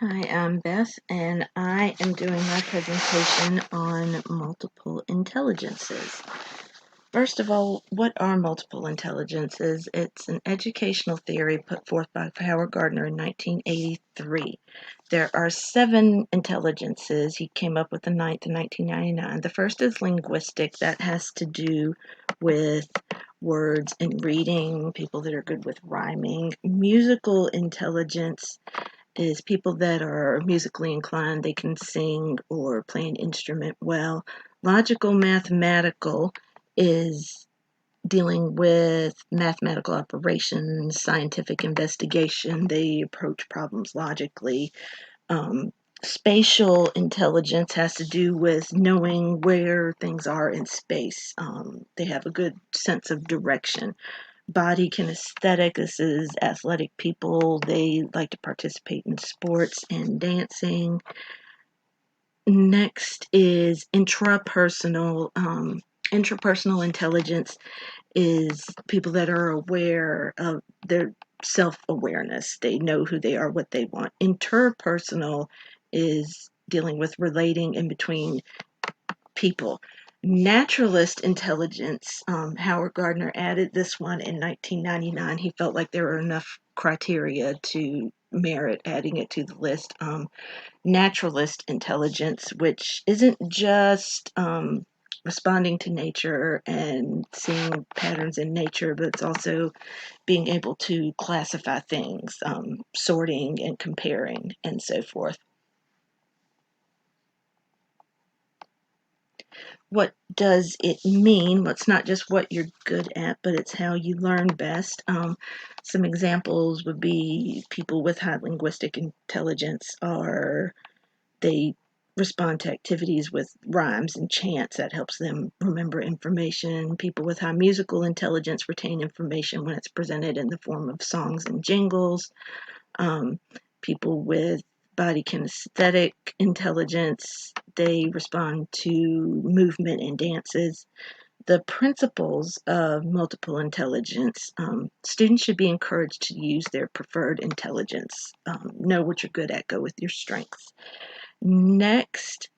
Hi, I'm Beth, and I am doing my presentation on multiple intelligences. First of all, what are multiple intelligences? It's an educational theory put forth by Howard Gardner in 1983. There are 7 intelligences. He came up with the ninth in 1999. The first is linguistic. That has to do with words and reading, people that are good with rhyming. Musical intelligence is people that are musically inclined, they can sing or play an instrument well. Logical mathematical is dealing with mathematical operations, scientific investigation, they approach problems logically. Um, Spatial intelligence has to do with knowing where things are in space. They have a good sense of direction. Body kinesthetic, this is athletic people. They like to participate in sports and dancing. Next is intrapersonal. Intrapersonal intelligence is people that are aware of their self-awareness. They know who they are, what they want. Interpersonal is dealing with relating in between people. Naturalist intelligence, Howard Gardner added this one in 1999. He felt like there were enough criteria to merit adding it to the list. Naturalist intelligence, which isn't just responding to nature and seeing patterns in nature, but it's also being able to classify things, sorting and comparing, and so forth. What does it mean? Well, it's not just what you're good at, but it's how you learn best. Some examples would be people with high linguistic intelligence are they respond to activities with rhymes and chants that helps them remember information. People with high musical intelligence retain information when it's presented in the form of songs and jingles. Um, People with body kinesthetic intelligence, they respond to movement and dances. The principles of multiple intelligence, students should be encouraged to use their preferred intelligence. Know what you're good at, go with your strengths. Next,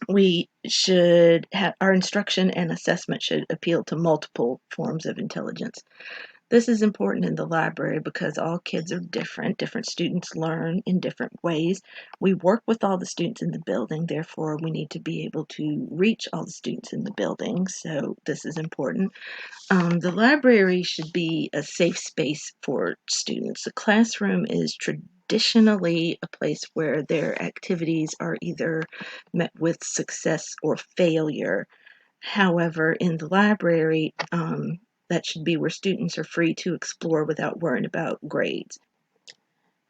we should have our instruction and assessment should appeal to multiple forms of intelligence. This is important in the library because all kids are different. Different students learn in different ways. We work with all the students in the building, therefore, we need to be able to reach all the students in the building. So, this is important. The library should be a safe space for students. The classroom is traditionally a place where their activities are either met with success or failure. However, in the library, that should be where students are free to explore without worrying about grades.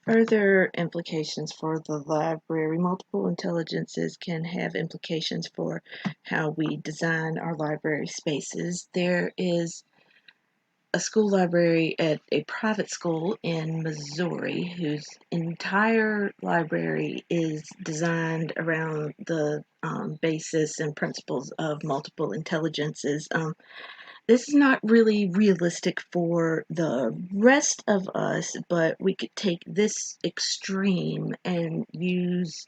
Further implications for the library. Multiple intelligences can have implications for how we design our library spaces. There is a school library at a private school in Missouri whose entire library is designed around the basis and principles of multiple intelligences. This is not really realistic for the rest of us, but we could take this extreme and use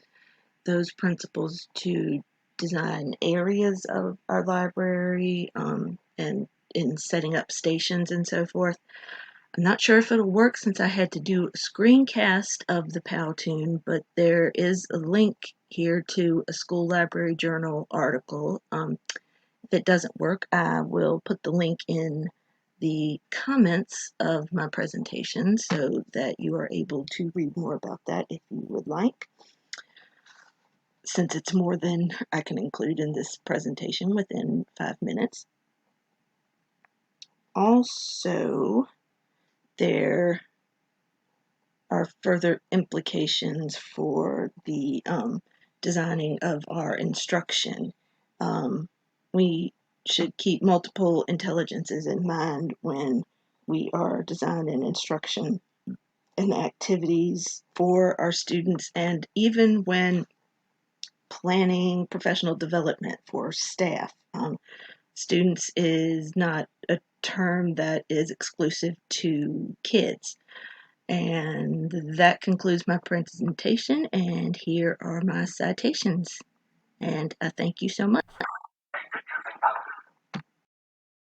those principles to design areas of our library and in setting up stations and so forth. I'm not sure if it'll work since I had to do a screencast of the Powtoon, but there is a link here to a school library journal article. If it doesn't work, I will put the link in the comments of my presentation so that you are able to read more about that if you would like, since it's more than I can include in this presentation within 5 minutes. Also, there are further implications for the designing of our instruction. We should keep multiple intelligences in mind when we are designing instruction and activities for our students, and even when planning professional development for staff. Students is not a term that is exclusive to kids. And that concludes my presentation, and here are my citations. And I thank you so much.